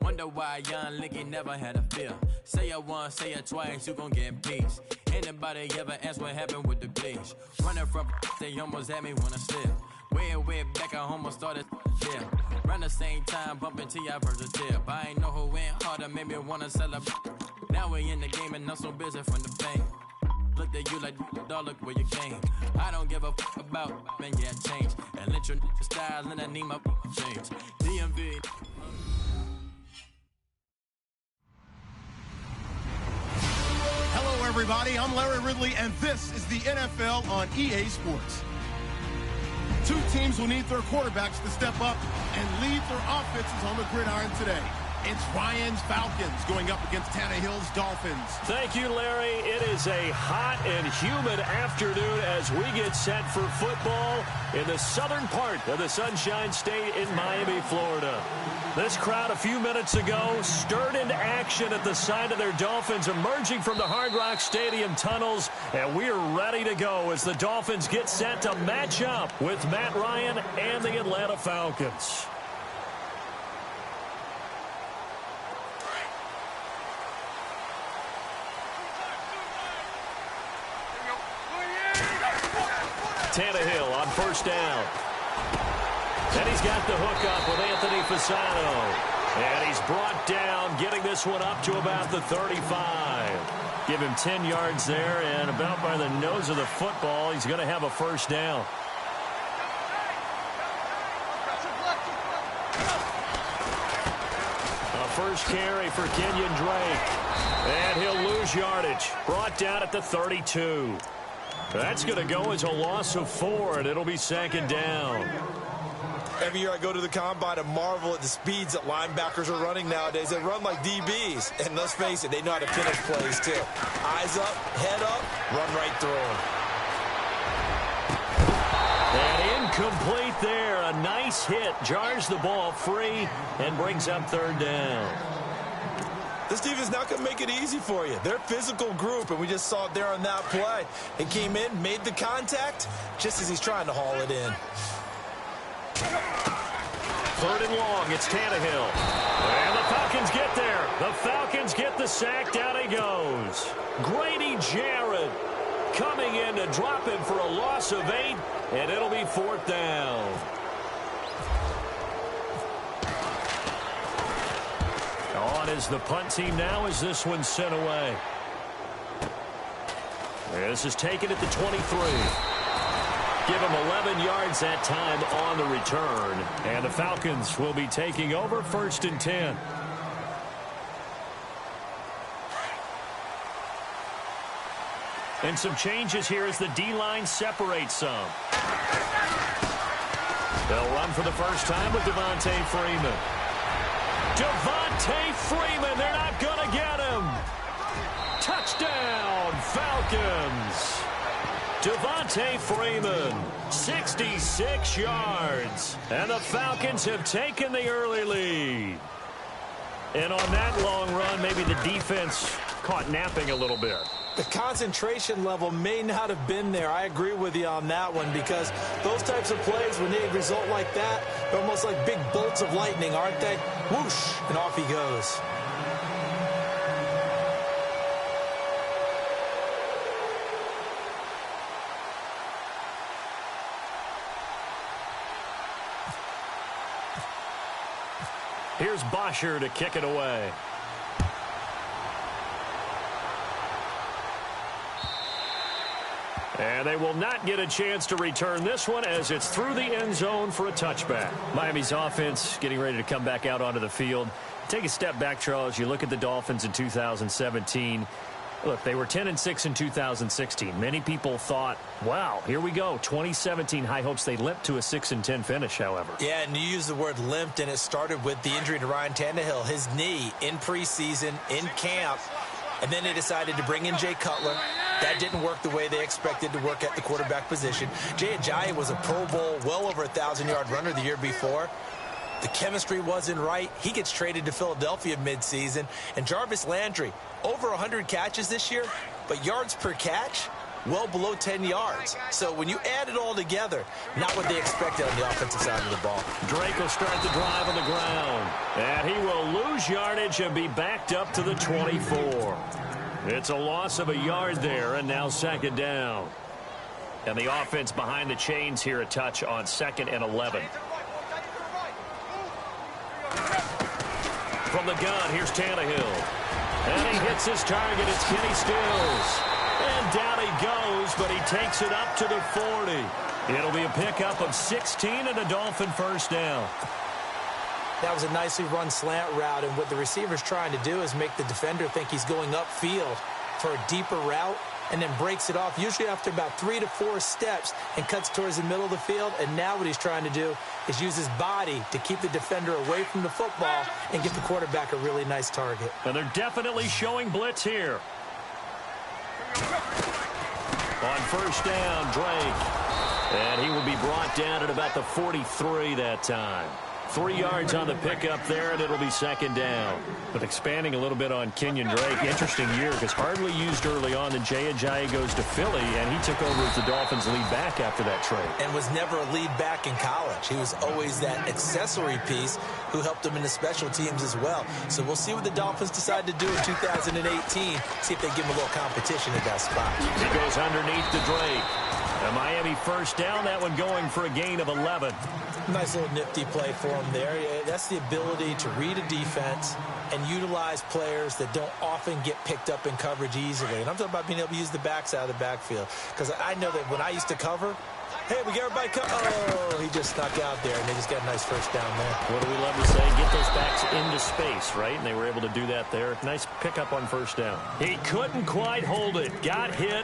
Wonder why young Licky never had a fear. Say it once, say it twice, you gon' get peace. Anybody ever ask what happened with the bleach? Running from they almost had me wanna slip. Way back at home, I started yeah. Around the same time, bumping T.I. versus tip. I ain't know who went harder, made me wanna celebrate. Now we in the game and I'm so busy from the bank. Look at you like, dog, look where you came. I don't give a about, man, yeah, change. And let your style and I need my change. DMV. Hello, everybody. I'm Larry Ridley, and this is the NFL on EA Sports. Two teams will need their quarterbacks to step up and lead their offenses on the gridiron today. It's Ryan's Falcons going up against Tannehill's Dolphins. Thank you, Larry. It is a hot and humid afternoon as we get set for football in the southern part of the Sunshine State in Miami, Florida. This crowd a few minutes ago stirred into action at the side of their Dolphins emerging from the Hard Rock Stadium tunnels, and we are ready to go as the Dolphins get set to match up with Matt Ryan and the Atlanta Falcons. Tannehill on first down. And he's got the hook up with Anthony Fasano. And he's brought down, getting this one up to about the 35. Give him 10 yards there, and about by the nose of the football, he's going to have a first down. A first carry for Kenyon Drake. And he'll lose yardage. Brought down at the 32. That's going to go as a loss of 4, and it'll be second down. Every year I go to the combine and marvel at the speeds that linebackers are running nowadays. They run like DBs. And let's face it, they know how to finish plays too. Eyes up, head up, run right through them. And incomplete there. A nice hit. Jars the ball free and brings up third down. This defense not going to make it easy for you. They're a physical group, and we just saw it there on that play. He came in, made the contact, just as he's trying to haul it in. Third and long, it's Tannehill. And the Falcons get there. The Falcons get the sack. Down he goes. Grady Jarrett coming in to drop him for a loss of 8, and it'll be fourth down. On is the punt team now as this one's sent away. This is taken at the 23. Give him 11 yards that time on the return. And the Falcons will be taking over first and 10. And some changes here as the D-line separates some. They'll run for the first time with Devontae Freeman. Devontae Freeman, they're not going to get him. Touchdown, Falcons. Devontae Freeman, 66 yards. And the Falcons have taken the early lead. And on that long run, maybe the defense caught napping a little bit. The concentration level may not have been there. I agree with you on that one, because those types of plays, when they result like that, they're almost like big bolts of lightning, aren't they? Whoosh, and off he goes. Here's Bosher to kick it away. And they will not get a chance to return this one as it's through the end zone for a touchback. Miami's offense getting ready to come back out onto the field. Take a step back, Charles. You look at the Dolphins in 2017. Look, they were 10-6 in 2016. Many people thought, wow, here we go. 2017 high hopes. They limped to a 6-10 finish, however. Yeah, and you use the word limped, and it started with the injury to Ryan Tannehill. His knee in preseason, in camp, and then they decided to bring in Jay Cutler. That didn't work the way they expected to work at the quarterback position. Jay Ajayi was a Pro Bowl, well over 1,000-yard runner the year before. The chemistry wasn't right. He gets traded to Philadelphia midseason. And Jarvis Landry, over 100 catches this year, but yards per catch, well below 10 yards. So when you add it all together, not what they expected on the offensive side of the ball. Drake will start the drive on the ground. And he will lose yardage and be backed up to the 24. It's a loss of a yard there, and now second down. And the offense behind the chains here a touch on 2nd and 11. From the gun, here's Tannehill. And he hits his target. It's Kenny Stills. And down he goes, but he takes it up to the 40. It'll be a pickup of 16 and a Dolphin first down. That was a nicely run slant route, and what the receiver's trying to do is make the defender think he's going upfield for a deeper route, and then breaks it off, usually after about 3 to 4 steps, and cuts towards the middle of the field. And now what he's trying to do is use his body to keep the defender away from the football and give the quarterback a really nice target. And they're definitely showing blitz here. On first down, Drake. And he will be brought down at about the 43 that time. 3 yards on the pickup there, and it'll be second down. But expanding a little bit on Kenyon Drake, interesting year because hardly used early on. Then Jaycazzz goes to Philly, and he took over as the Dolphins' lead back after that trade. And was never a lead back in college. He was always that accessory piece who helped him in the special teams as well. So we'll see what the Dolphins decide to do in 2018. See if they give him a little competition at that spot. He goes underneath to Drake. A Miami first down, that one going for a gain of 11. Nice little nifty play for him there. That's the ability to read a defense and utilize players that don't often get picked up in coverage easily. And I'm talking about being able to use the backs out of the backfield. Because I know that when I used to cover, hey, we get everybody oh, he just snuck out there, and they just got a nice first down there. What do we love to say? Get those backs into space, right? And they were able to do that there. Nice pickup on first down. He couldn't quite hold it. Got hit.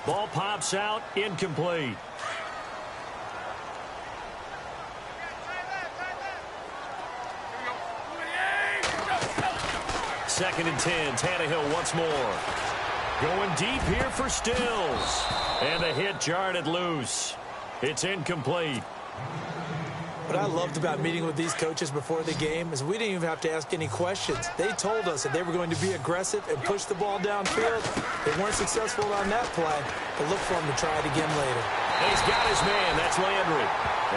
Ball pops out, incomplete. Second and 10, Tannehill once more. Going deep here for Stills. And the hit jarred it loose. It's incomplete. What I loved about meeting with these coaches before the game is we didn't even have to ask any questions. They told us that they were going to be aggressive and push the ball downfield. They weren't successful on that play, but look for them to try it again later. And he's got his man. That's Landry.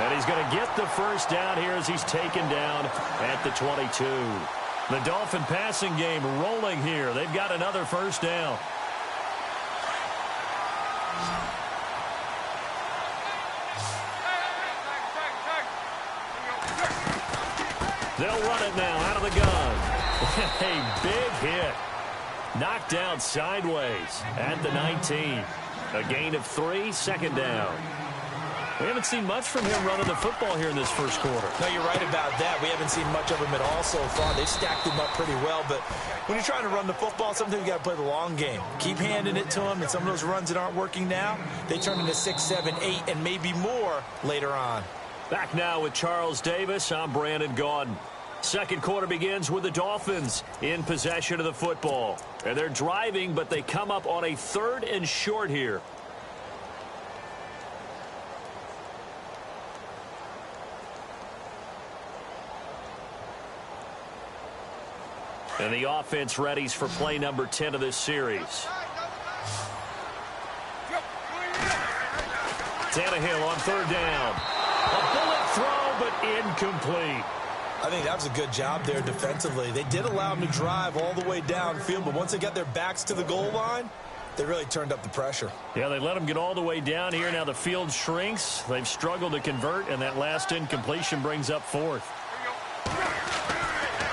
And he's going to get the first down here as he's taken down at the 22. The Dolphin passing game rolling here. They've got another first down. They'll run it now out of the gun. A big hit. Knocked down sideways at the 19. A gain of 3, second down. We haven't seen much from him running the football here in this first quarter. No, you're right about that. We haven't seen much of him at all so far. They've stacked him up pretty well, but when you're trying to run the football, sometimes you got to play the long game. Keep handing it to him, and some of those runs that aren't working now, they turn into 6, 7, 8, and maybe more later on. Back now with Charles Davis. I'm Brandon Gaudin. Second quarter begins with the Dolphins in possession of the football. And they're driving, but they come up on a 3rd and short here. And the offense readies for play number 10 of this series. Tannehill on 3rd down. A bullet throw, but incomplete. I think that was a good job there defensively. They did allow them to drive all the way downfield, but once they got their backs to the goal line, they really turned up the pressure. Yeah, they let them get all the way down here. Now the field shrinks. They've struggled to convert, and that last incompletion brings up 4th.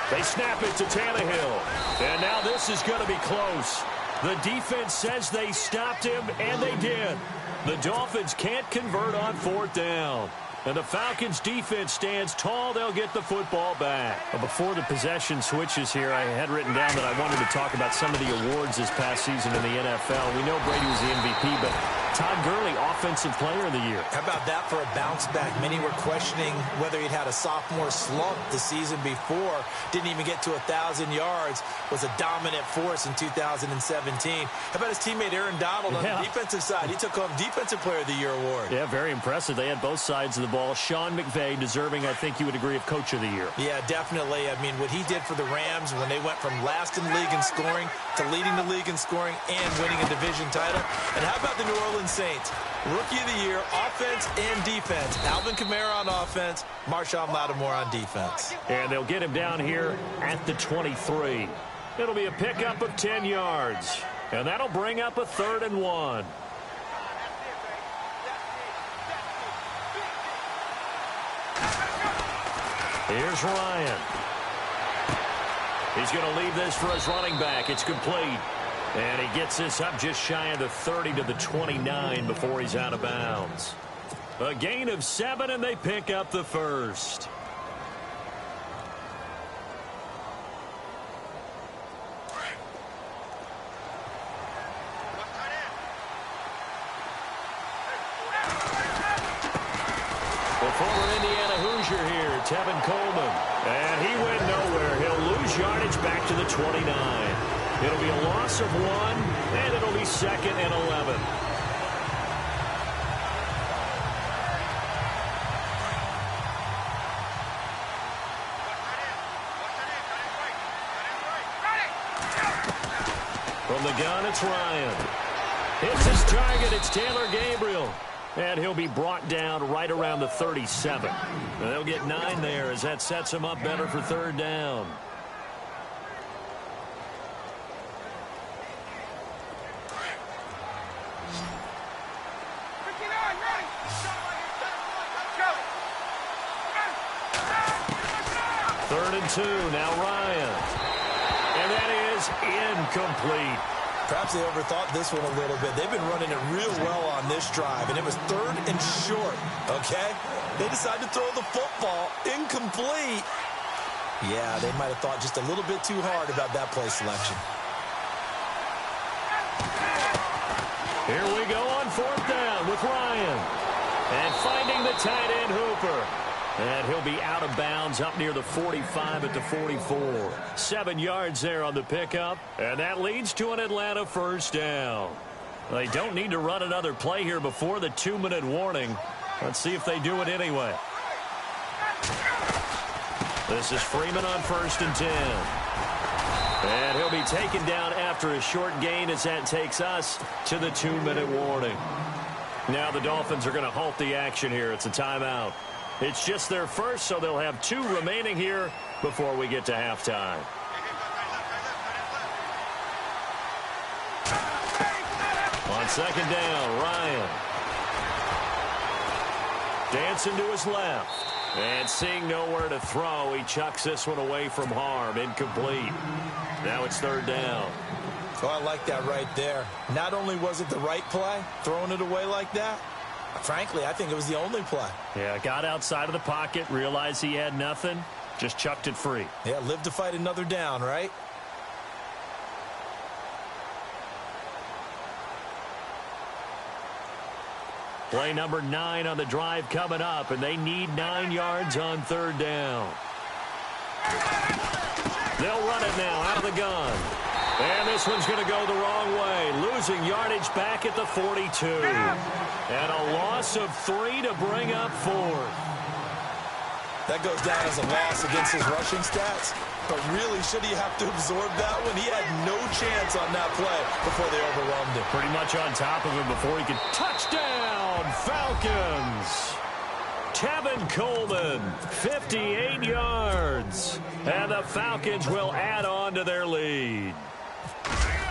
They snap it to Tannehill. And now this is going to be close. The defense says they stopped him, and they did. The Dolphins can't convert on 4th down. And the Falcons' defense stands tall. They'll get the football back. But before the possession switches here, I had written down that I wanted to talk about some of the awards this past season in the NFL. We know Brady was the MVP, but Todd Gurley, Offensive Player of the Year. How about that for a bounce back? Many were questioning whether he'd had a sophomore slump the season before. Didn't even get to 1,000 yards. Was a dominant force in 2017. How about his teammate Aaron Donald on the defensive side? He took home Defensive Player of the Year award. Yeah, very impressive. They had both sides of the ball. Sean McVay deserving, I think you would agree, of Coach of the Year. Yeah, definitely. I mean, what he did for the Rams when they went from last in the league in scoring to leading the league in scoring and winning a division title. And how about the New Orleans Saints? Rookie of the Year, offense and defense. Alvin Kamara on offense, Marshawn Lattimore on defense. And they'll get him down here at the 23. It'll be a pickup of 10 yards. And that'll bring up a 3rd and 1. Here's Ryan. He's going to leave this for his running back. It's complete. And he gets this up just shy of the 30 to the 29 before he's out of bounds. A gain of 7, and they pick up the first. The former Indiana Hoosier here, Tevin Coleman. And he went nowhere. He'll lose yardage back to the 29. It'll be a loss of 1, and it'll be 2nd and 11. From the gun, it's Ryan. Hits his target. It's Taylor Gabriel. And he'll be brought down right around the 37. And they'll get 9 there as that sets him up better for 3rd down. Third and 2, now Ryan. And that is incomplete. Perhaps they overthought this one a little bit. They've been running it real well on this drive, and it was 3rd and short, okay? They decided to throw the football incomplete. Yeah, they might have thought just a little bit too hard about that play selection. Here we go on 4th down with Ryan. And finding the tight end Hooper. And he'll be out of bounds up near the 45 at the 44. 7 yards there on the pickup. And that leads to an Atlanta 1st down. They don't need to run another play here before the 2-minute warning. Let's see if they do it anyway. This is Freeman on 1st and 10. And he'll be taken down after a short gain as that takes us to the 2-minute warning. Now the Dolphins are going to halt the action here. It's a timeout. It's just their first, so they'll have 2 remaining here before we get to halftime. On 2nd down, Ryan. Dancing to his left. And seeing nowhere to throw, he chucks this one away from harm. Incomplete. Now it's 3rd down. Oh, I like that right there. Not only was it the right play, throwing it away like that, frankly, I think it was the only play. Yeah, got outside of the pocket, realized he had nothing, just chucked it free. Yeah, live to fight another down, right? Play number 9 on the drive coming up, and they need 9 yards on 3rd down. They'll run it now out of the gun. And this one's going to go the wrong way, losing yardage back at the 42. And a loss of 3 to bring up 4th. That goes down as a loss against his rushing stats. But really, should he have to absorb that one? He had no chance on that play before they overwhelmed him. Pretty much on top of him before he could. Touchdown, Falcons! Tevin Coleman, 58 yards. And the Falcons will add on to their lead.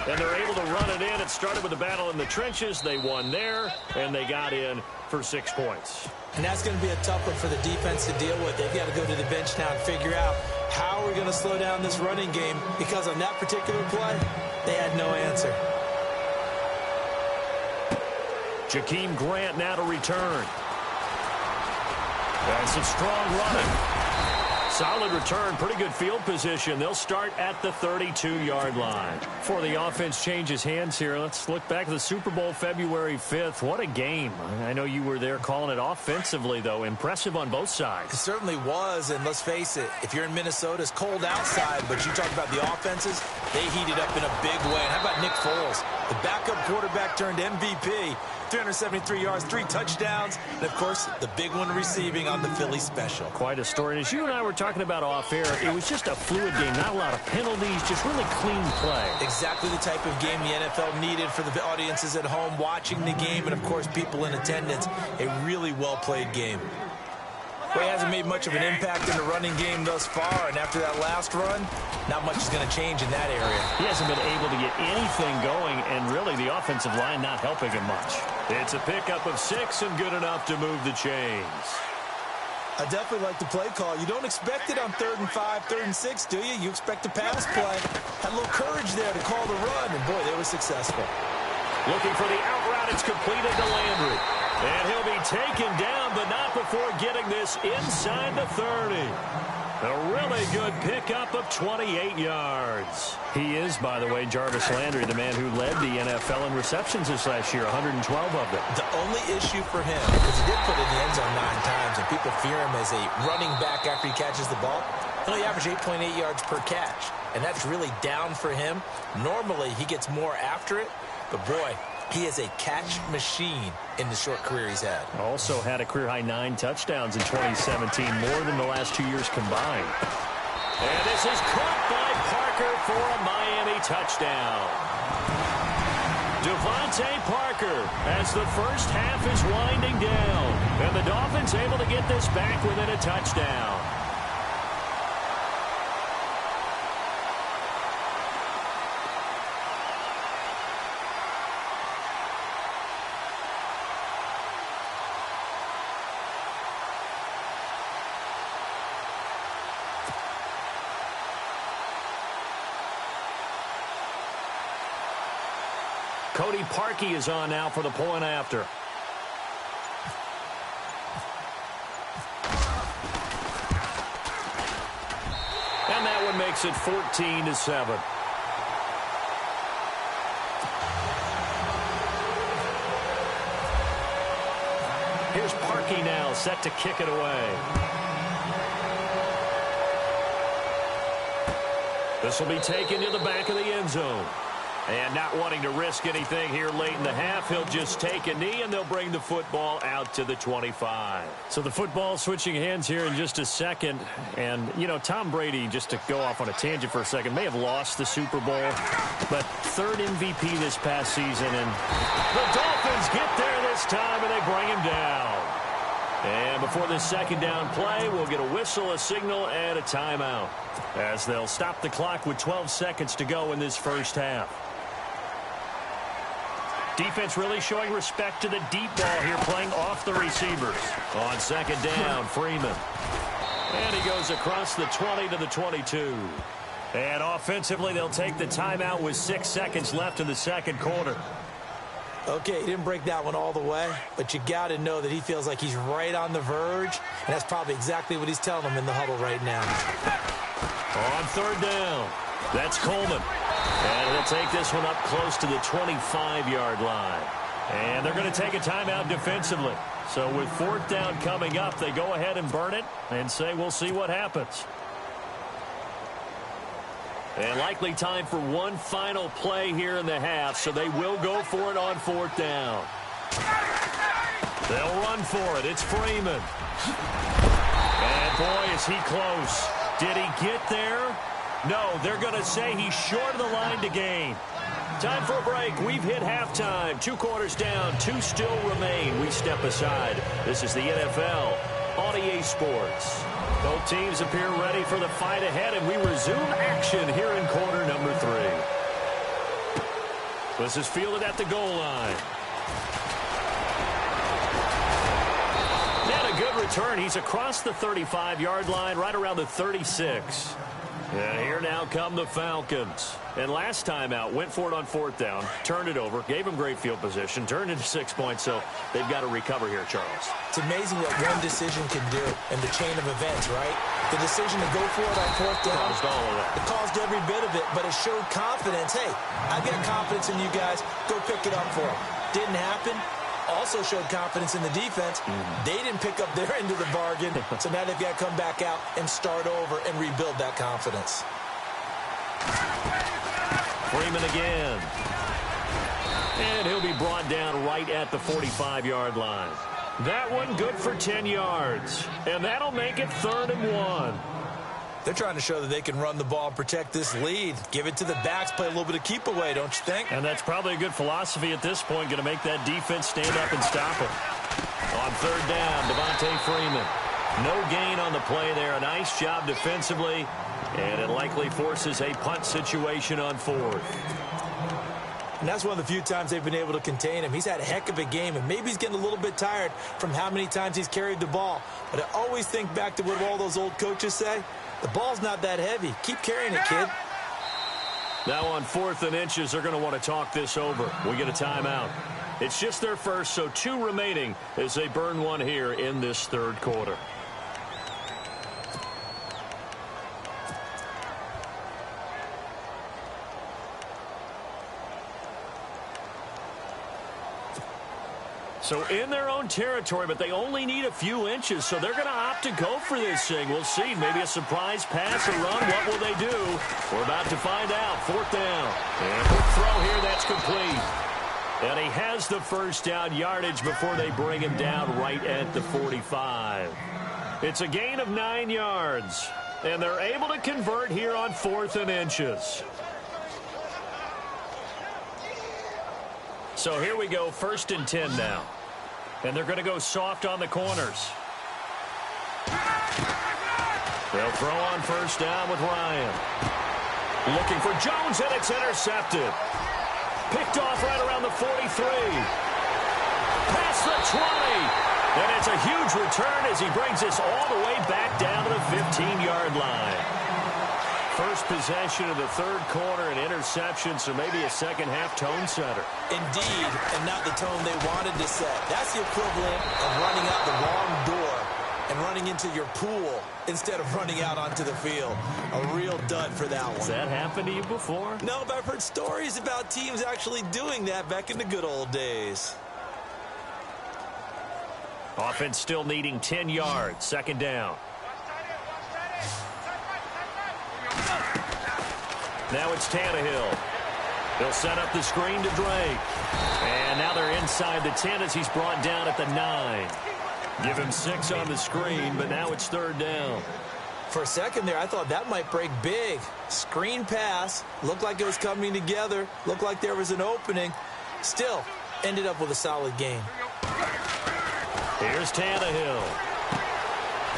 And they're able to run it in. It started with a battle in the trenches. They won there, and they got in for 6 points. And that's going to be a tough one for the defense to deal with. They've got to go to the bench now and figure out how we're going to slow down this running game, because on that particular play, they had no answer. Jakeem Grant now to return. And some strong running. Solid return, pretty good field position. They'll start at the 32-yard line. Before the offense changes hands here, let's look back at the Super Bowl February 5th. What a game. I know you were there calling it offensively, though. Impressive on both sides. It certainly was, and let's face it, if you're in Minnesota, it's cold outside, but you talk about the offenses, they heated up in a big way. And how about Nick Foles, the backup quarterback turned MVP, 373 yards, 3 touchdowns, and, of course, the big one receiving on the Philly special. Quite a story. And as you and I were talking about off air, it was just a fluid game, not a lot of penalties, just really clean play. Exactly the type of game the NFL needed for the audiences at home watching the game and, of course, people in attendance. A really well-played game. Well, he hasn't made much of an impact in the running game thus far, and after that last run, not much is going to change in that area. He hasn't been able to get anything going, and really the offensive line not helping him much. It's a pickup of 6 and good enough to move the chains. I definitely like the play call. You don't expect it on 3rd and 5, 3rd and 6, do you? You expect a pass play. Had a little courage there to call the run, and boy, they were successful. Looking for the out route. It's completed to Landry. And he'll be taken down, but not before getting this inside the 30. A really good pickup of 28 yards. He is, by the way, Jarvis Landry, the man who led the NFL in receptions this last year, 112 of them. The only issue for him, because he did put it in the end zone 9 times, and people fear him as a running back after he catches the ball, he only averaged 8.8 yards per catch, and that's really down for him. Normally, he gets more after it, but boy, he is a catch machine in the short career he's had. Also had a career-high 9 touchdowns in 2017, more than the last 2 years combined. And this is caught by Parker for a Miami touchdown. Devontae Parker, as the first half is winding down, and the Dolphins able to get this back within a touchdown. Cody Parkey is on now for the point after. And that one makes it 14-7. Here's Parkey now, set to kick it away. This will be taken to the back of the end zone. And not wanting to risk anything here late in the half, he'll just take a knee, and they'll bring the football out to the 25. So the football switching hands here in just a second. And, you know, Tom Brady, just to go off on a tangent for a second, may have lost the Super Bowl, but 3rd MVP this past season. And the Dolphins get there this time, and they bring him down. And before this second down play, we'll get a whistle, a signal, and a timeout, as they'll stop the clock with 12 seconds to go in this first half. Defense really showing respect to the deep ball here, playing off the receivers. On second down, Freeman. And he goes across the 20 to the 22. And offensively, they'll take the timeout with 6 seconds left in the second quarter. Okay, he didn't break that one all the way, but you got to know that he feels like he's right on the verge, and that's probably exactly what he's telling them in the huddle right now. On third down, that's Coleman. And he'll take this one up close to the 25-yard line. And they're going to take a timeout defensively. So with 4th down coming up, they go ahead and burn it and say we'll see what happens. And likely time for one final play here in the half, so they will go for it on 4th down. They'll run for it. It's Freeman. And boy, is he close. Did he get there? No, they're going to say he's short of the line to gain. Time for a break. We've hit halftime. 2 quarters down. 2 still remain. We step aside. This is the NFL on EA Sports. Both teams appear ready for the fight ahead, and we resume action here in quarter number 3. This is fielded at the goal line. And a good return. He's across the 35-yard line, right around the 36. And here now come the Falcons. And last time out, went for it on 4th down, turned it over, gave him great field position, turned into 6 points, so they've got to recover here, Charles. It's amazing what one decision can do in the chain of events, right? The decision to go for it on fourth down, caused all of that. It caused every bit of it, but it showed confidence. Hey, I've got confidence in you guys. Go pick it up for them. Didn't happen. Also showed confidence in the defense. They didn't pick up their end of the bargain, so now they've got to come back out and start over and rebuild that confidence. Freeman again. And he'll be brought down right at the 45-yard line. That one good for 10 yards. And that'll make it 3rd and 1. They're trying to show that they can run the ball and protect this lead. Give it to the backs, play a little bit of keep away, don't you think? And that's probably a good philosophy at this point, going to make that defense stand up and stop him. On 3rd down, Devontae Freeman. No gain on the play there. A nice job defensively, and it likely forces a punt situation on 4th. And that's one of the few times they've been able to contain him. He's had a heck of a game, and maybe he's getting a little bit tired from how many times he's carried the ball. But I always think back to what all those old coaches say. The ball's not that heavy. Keep carrying it, kid. Now on 4th and inches, they're going to want to talk this over. We get a timeout. It's just their first, so 2 remaining as they burn one here in this 3rd quarter. So in their own territory, but they only need a few inches, so they're going to opt to go for this thing. We'll see. Maybe a surprise pass or run. What will they do? We're about to find out. 4th down. And quick throw here. That's complete. And he has the first down yardage before they bring him down right at the 45. It's a gain of 9 yards. And they're able to convert here on 4th and inches. So here we go, 1st and 10 now. And they're going to go soft on the corners. They'll throw on 1st down with Ryan. Looking for Jones, and it's intercepted. Picked off right around the 43. Past the 20. And it's a huge return as he brings this all the way back down to the 15-yard line. First possession of the 3rd quarter, an interception, so maybe a second-half tone setter. Indeed, and not the tone they wanted to set. That's the equivalent of running out the wrong door and running into your pool instead of running out onto the field. A real dud for that one. Has that happened to you before? No, but I've heard stories about teams actually doing that back in the good old days. Offense still needing 10 yards, 2nd down. Now it's Tannehill. They'll set up the screen to Drake. And now they're inside the 10 as he's brought down at the 9. Give him 6 on the screen, but now it's 3rd down. For a second there, I thought that might break big. Screen pass. Looked like it was coming together. Looked like there was an opening. Still, ended up with a solid game. Here's Tannehill.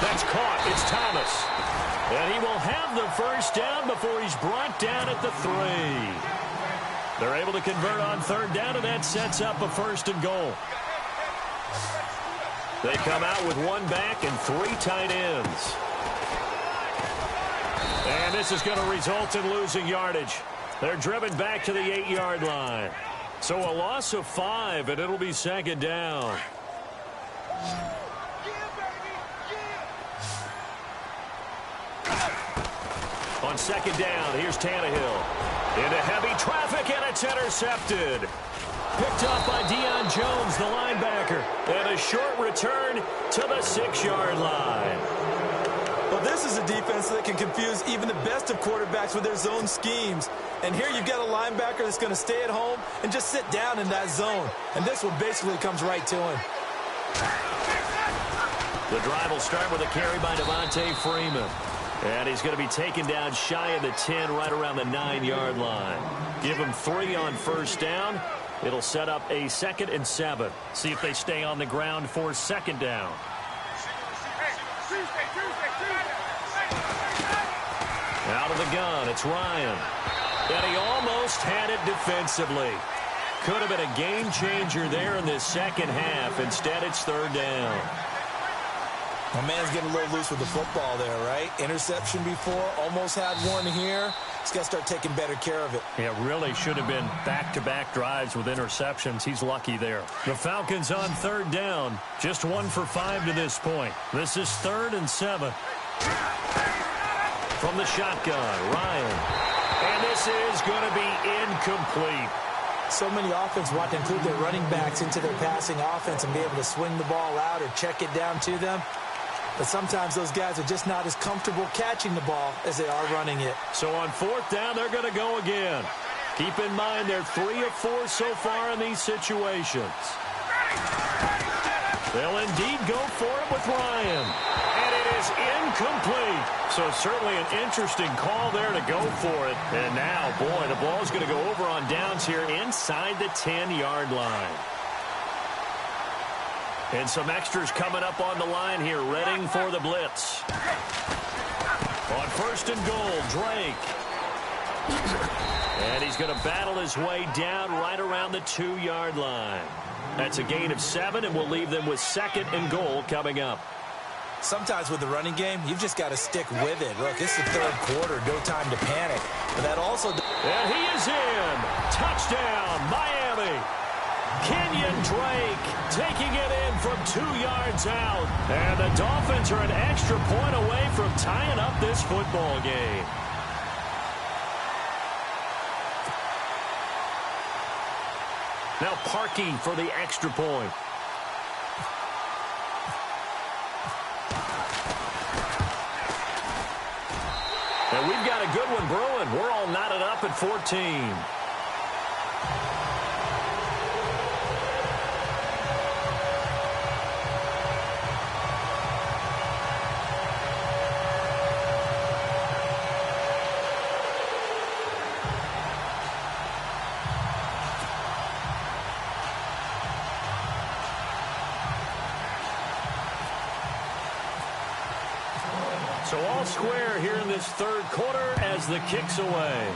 That's caught. It's Thomas. And he will have the first down before he's brought down at the 3. They're able to convert on 3rd down, and that sets up a 1st and goal. They come out with 1 back and 3 tight ends. And this is going to result in losing yardage. They're driven back to the 8-yard line. So a loss of 5, and it'll be 2nd down. On 2nd down, here's Tannehill. Into heavy traffic, and it's intercepted. Picked up by Deion Jones, the linebacker. And a short return to the 6-yard line. Well, this is a defense that can confuse even the best of quarterbacks with their zone schemes. And here you've got a linebacker that's going to stay at home and just sit down in that zone. And this one basically comes right to him. The drive will start with a carry by Devontae Freeman. And he's going to be taken down shy of the 10, right around the 9-yard line. Give him 3 on 1st down. It'll set up a 2nd and 7. See if they stay on the ground for 2nd down. Out of the gun, it's Ryan. And he almost had it defensively. Could have been a game changer there in this 2nd half. Instead, it's 3rd down. My man's getting a little loose with the football there, right? Interception before, almost had one here. He's got to start taking better care of it. Yeah, really should have been back-to-back drives with interceptions. He's lucky there. The Falcons on 3rd down. Just 1 for 5 to this point. This is 3rd and 7. From the shotgun, Ryan. And this is going to be incomplete. So many offenses want to include their running backs into their passing offense and be able to swing the ball out or check it down to them. But sometimes those guys are just not as comfortable catching the ball as they are running it. So on 4th down, they're going to go again. Keep in mind they're 3 of 4 so far in these situations. They'll indeed go for it with Ryan. And it is incomplete. So certainly an interesting call there to go for it. And now, boy, the ball's going to go over on downs here inside the 10-yard line. And some extras coming up on the line here, readying for the blitz. On 1st and goal, Drake. And he's going to battle his way down right around the 2-yard line. That's a gain of 7, and we'll leave them with 2nd and goal coming up. Sometimes with the running game, you've just got to stick with it. Look, it's the 3rd quarter, no time to panic. But that also... And he is in. Touchdown, Miami. Kenyon Drake taking it in from 2 yards out. And the Dolphins are an extra point away from tying up this football game. Now Parkey for the extra point. And we've got a good one brewing. We're all knotted up at 14. So all square here in this 3rd quarter as the kick's away.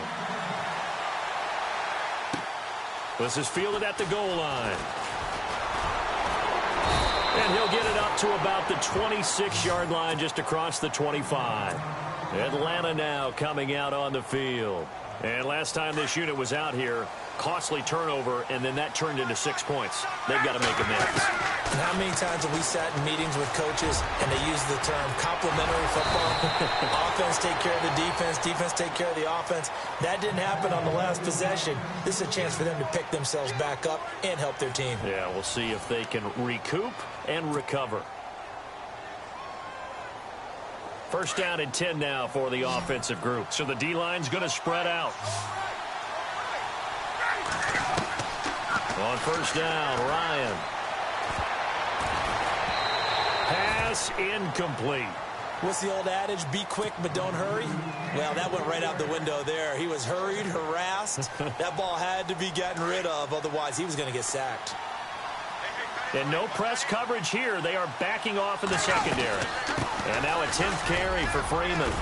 This is fielded at the goal line. And he'll get it up to about the 26-yard line just across the 25. Atlanta now coming out on the field. And last time this unit was out here, costly turnover, and then that turned into 6 points. They've got to make amends. And how many times have we sat in meetings with coaches and they use the term complementary football? Offense take care of the defense, defense take care of the offense. That didn't happen on the last possession. This is a chance for them to pick themselves back up and help their team. Yeah, we'll see if they can recoup and recover. 1st down and 10 now for the offensive group. So the D-line's going to spread out. On 1st down, Ryan. Pass incomplete. What's the old adage? Be quick, but don't hurry. Well, that went right out the window there. He was hurried, harassed. That ball had to be gotten rid of. Otherwise, he was going to get sacked. And no press coverage here. They are backing off in the secondary. And now a 10th carry for Freeman.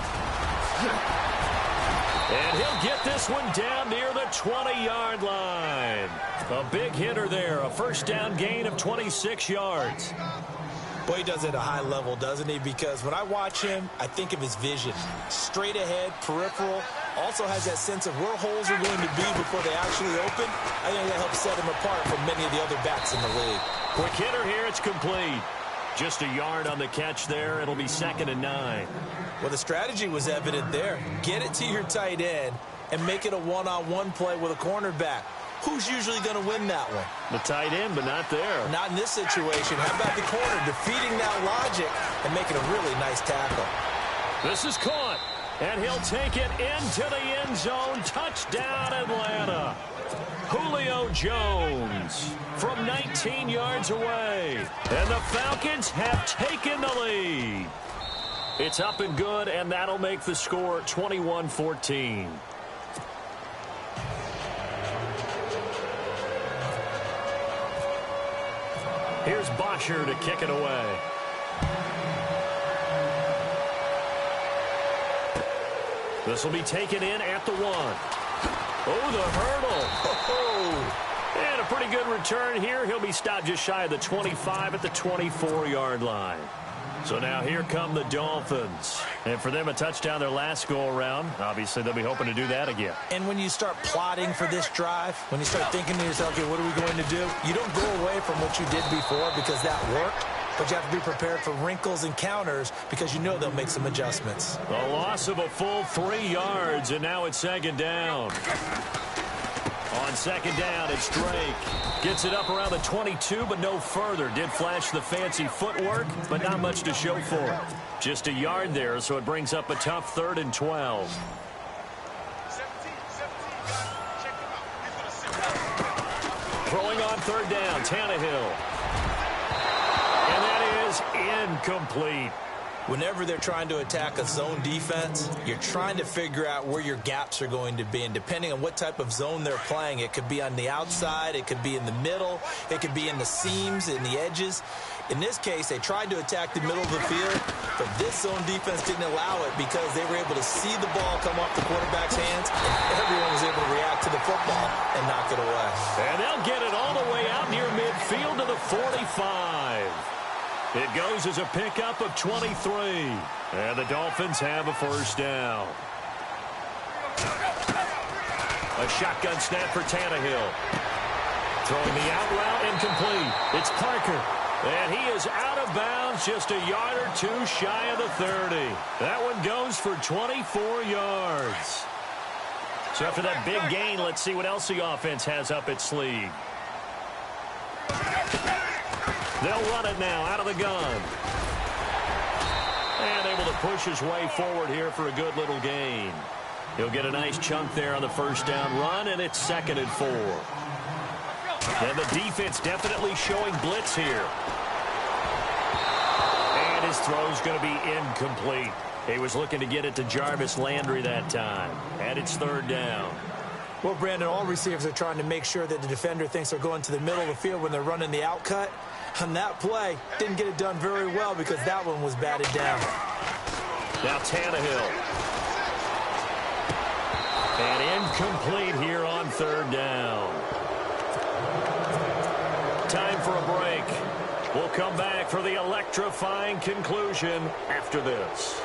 And he'll get this one down near the 20-yard line. A big hitter there. A 1st down gain of 26 yards. Boy, he does it at a high level, doesn't he? Because when I watch him, I think of his vision. Straight ahead, peripheral. Also has that sense of where holes are going to be before they actually open. I think that helps set him apart from many of the other backs in the league. Quick hitter here. It's complete. Just a yard on the catch there. It'll be 2nd and 9. Well, the strategy was evident there. Get it to your tight end and make it a one-on-one play with a cornerback. Who's usually going to win that one? The tight end, but not there. Not in this situation. How about the corner defeating that logic and making a really nice tackle? This is caught, and he'll take it into the end zone. Touchdown, Atlanta. Julio Jones from 19 yards away. And the Falcons have taken the lead. It's up and good, and that'll make the score 21-14. Here's Bosher to kick it away. This will be taken in at the 1. Oh, the hurdle. Oh, and a pretty good return here. He'll be stopped just shy of the 25 at the 24-yard line. So now here come the Dolphins. And for them, a touchdown their last go-around. Obviously, they'll be hoping to do that again. And when you start plotting for this drive, when you start thinking to yourself, okay, what are we going to do? You don't go away from what you did before because that worked. but you have to be prepared for wrinkles and counters because you know they'll make some adjustments. A loss of a full 3 yards, and now it's second down. On second down, it's Drake. Gets it up around the 22, but no further. Did flash the fancy footwork, but not much to show for it. Just a yard there, so it brings up a tough 3rd and 12. Throwing on 3rd down, Tannehill. And that is incomplete. Whenever they're trying to attack a zone defense, you're trying to figure out where your gaps are going to be. And depending on what type of zone they're playing, it could be on the outside, it could be in the middle, it could be in the seams, in the edges. In this case, they tried to attack the middle of the field, but this zone defense didn't allow it because they were able to see the ball come off the quarterback's hands, and everyone was able to react to the football and knock it away. And they'll get it all the way out near midfield to the 45. It goes as a pickup of 23. And the Dolphins have a 1st down. A shotgun snap for Tannehill. Throwing the out route incomplete. It's Parker. And he is out of bounds just a yard or 2 shy of the 30. That one goes for 24 yards. So after that big gain, let's see what else the offense has up its sleeve. They'll run it now out of the gun. And able to push his way forward here for a good little gain. He'll get a nice chunk there on the 1st down run, and it's 2nd and 4. And the defense definitely showing blitz here. And his throw's going to be incomplete. He was looking to get it to Jarvis Landry that time. And it's 3rd down. Well, Brandon, all receivers are trying to make sure that the defender thinks they're going to the middle of the field when they're running the out cut. On that play, didn't get it done very well because that one was batted down. Now Tannehill. And incomplete here on 3rd down. Time for a break. We'll come back for the electrifying conclusion after this.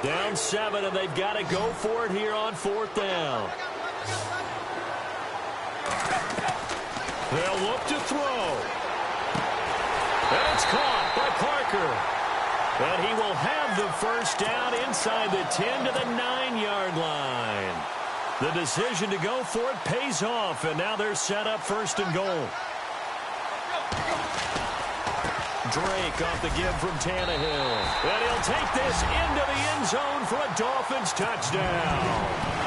Down 7, and they've got to go for it here on 4th down. They'll look to throw. And it's caught by Parker. And he will have the 1st down inside the 10 to the 9-yard line. The decision to go for it pays off, and now they're set up 1st and goal. Drake off the give from Tannehill. And he'll take this into the end zone for a Dolphins touchdown.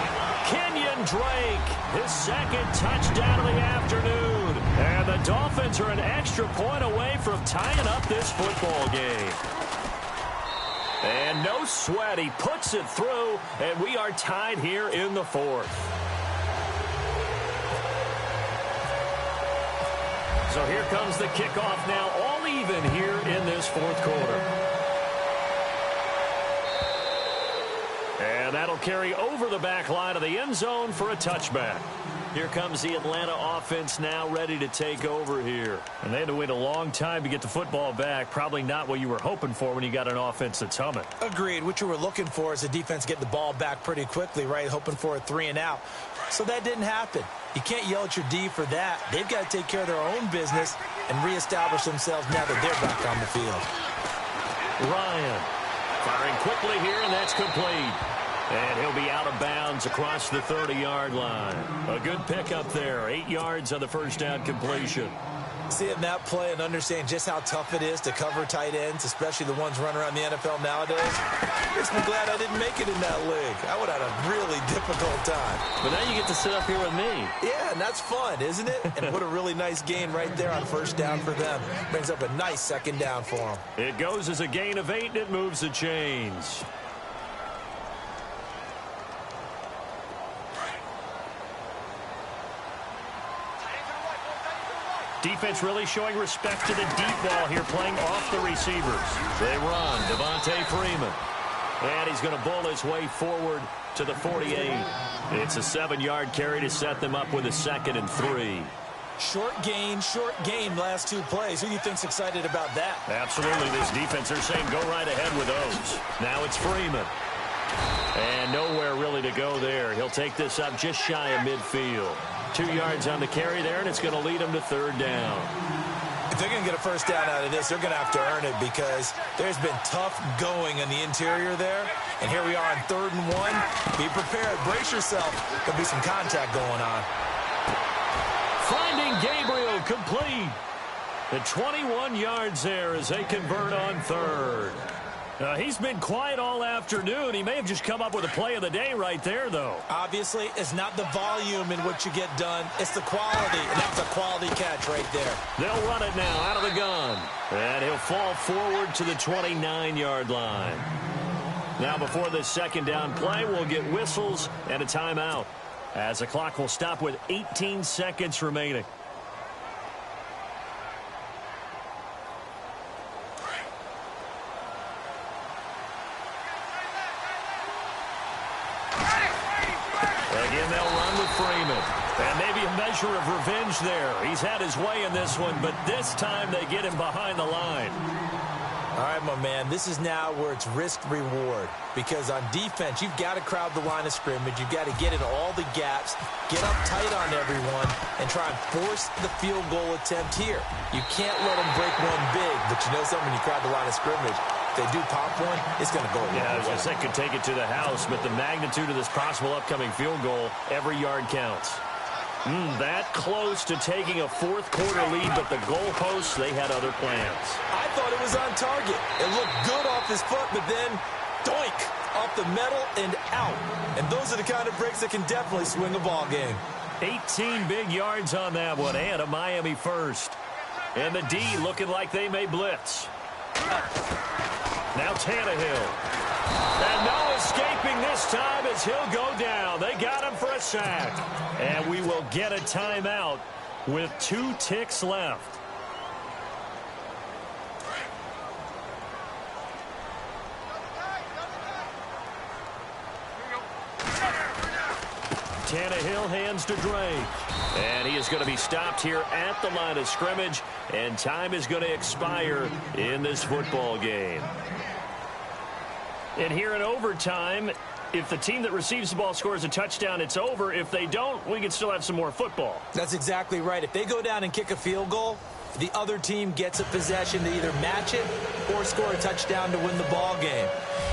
Kenyon Drake, his 2nd touchdown of the afternoon. And the Dolphins are an extra point away from tying up this football game. And no sweat, he puts it through, and we are tied here in the 4th. So here comes the kickoff now, all even here in this 4th quarter. And that'll carry over the back line of the end zone for a touchback. Here comes the Atlanta offense now ready to take over here. And they had to wait a long time to get the football back. Probably not what you were hoping for when you got an offense that's humming. Agreed. What you were looking for is the defense getting the ball back pretty quickly, right? Hoping for a 3 and out. So that didn't happen. You can't yell at your D for that. They've got to take care of their own business and reestablish themselves now that they're back on the field. Ryan firing quickly here, and that's complete. And he'll be out of bounds across the 30-yard line. A good pickup there. 8 yards on the 1st down completion. Seeing that play and understanding just how tough it is to cover tight ends, especially the ones running around the NFL nowadays, makes me glad I didn't make it in that league. I would have had a really difficult time. But now you get to sit up here with me. Yeah, and that's fun, isn't it? And what a really nice gain right there on 1st down for them. Brings up a nice 2nd down for them. It goes as a gain of 8, and it moves the chains. Defense really showing respect to the deep ball here, playing off the receivers. They run, Devontae Freeman. And he's going to bowl his way forward to the 48. It's a 7-yard carry to set them up with a 2nd and 3. Short gain last 2 plays. Who do you think's excited about that? Absolutely. This defense, they're saying go right ahead with those. Now it's Freeman. And nowhere really to go there. He'll take this up just shy of midfield. 2 yards on the carry there, and it's going to lead him to 3rd down. If they're going to get a first down out of this, they're going to have to earn it because there's been tough going in the interior there. And here we are on 3rd and 1. Be prepared. Brace yourself. There'll be some contact going on. Finding Gabriel complete. The 21 yards there as they convert on 3rd. He's been quiet all afternoon. He may have just come up with a play of the day right there, though. Obviously, it's not the volume in what you get done. It's the quality, and that's a quality catch right there. They'll run it now out of the gun. And he'll fall forward to the 29-yard line. Now, before this second down play, we'll get whistles and a timeout, as the clock will stop with 18 seconds remaining. Again, they'll run with Freeman. And maybe a measure of revenge there. He's had his way in this one, but this time they get him behind the line. All right, my man, this is now where it's risk-reward. Because on defense, you've got to crowd the line of scrimmage. You've got to get in all the gaps, get up tight on everyone, and try and force the field goal attempt here. You can't let them break one big, but you know something, when you crowd the line of scrimmage, if they do pop one, it's going to go away. Yeah, I was going to say, could take it to the house, but the magnitude of this possible upcoming field goal, every yard counts. That close to taking a fourth-quarter lead, but the goalposts, they had other plans. I thought it was on target. It looked good off his foot, but then, doink, off the metal and out. And those are the kind of breaks that can definitely swing a ball game. 18 big yards on that one, and a Miami first. And the D looking like they may blitz. Now Tannehill. And no escaping this time as he'll go down. They got him for a sack. And we will get a timeout with 2 ticks left. Tannehill hands to Drake. And he is going to be stopped here at the line of scrimmage. And time is going to expire in this football game. And here in overtime, if the team that receives the ball scores a touchdown, it's over. If they don't, we can still have some more football. That's exactly right. If they go down and kick a field goal, the other team gets a possession to either match it or score a touchdown to win the ball game.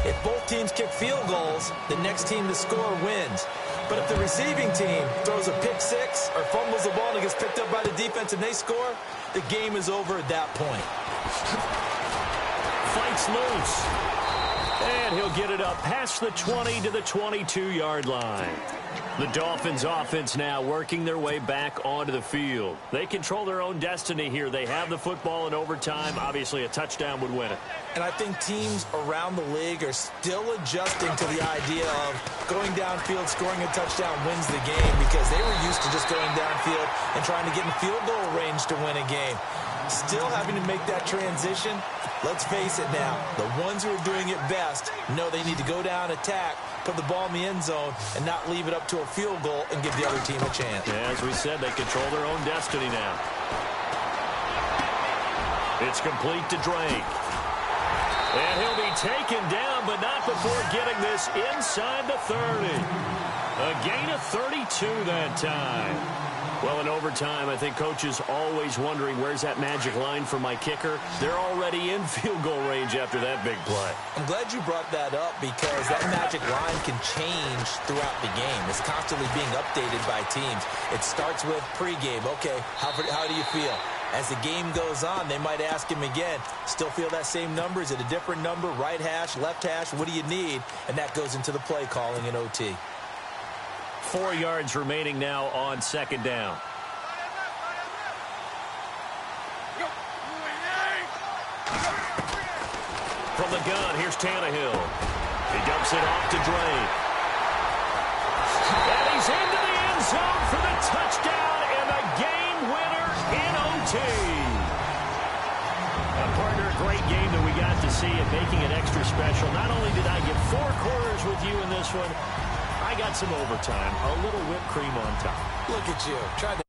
If both teams kick field goals, the next team to score wins. But if the receiving team throws a pick six or fumbles the ball and it gets picked up by the defense and they score, the game is over at that point. Fights loose. And he'll get it up past the 20 to the 22-yard line. The Dolphins offense now working their way back onto the field. They control their own destiny here. They have the football in overtime. Obviously, a touchdown would win it. And I think teams around the league are still adjusting to the idea of going downfield, scoring a touchdown wins the game, because they were used to just going downfield and trying to get in field goal range to win a game. Still having to make that transition. Let's face it now, the ones who are doing it best know they need to go down, attack, put the ball in the end zone, and not leave it up to a field goal and give the other team a chance. Yeah, as we said, they control their own destiny now. It's complete to Drake. And he'll be taken down, but not before getting this inside the 30. A gain of 32 that time. Well, in overtime, I think Coach is always wondering, where's that magic line for my kicker? They're already in field goal range after that big play. I'm glad you brought that up, because that magic line can change throughout the game. It's constantly being updated by teams. It starts with pregame. Okay, how do you feel? As the game goes on, they might ask him again, still feel that same number? Is it a different number? Right hash, left hash, what do you need? And that goes into the play calling in OT. 4 yards remaining now on second down. From the gun, here's Tannehill. He dumps it off to Drake. And he's into the end zone for the touchdown and the game winner in OT. Partner, a great game that we got to see, and making it extra special. Not only did I get 4 quarters with you in this one, I got some overtime, a little whipped cream on top. Look at you. Tried to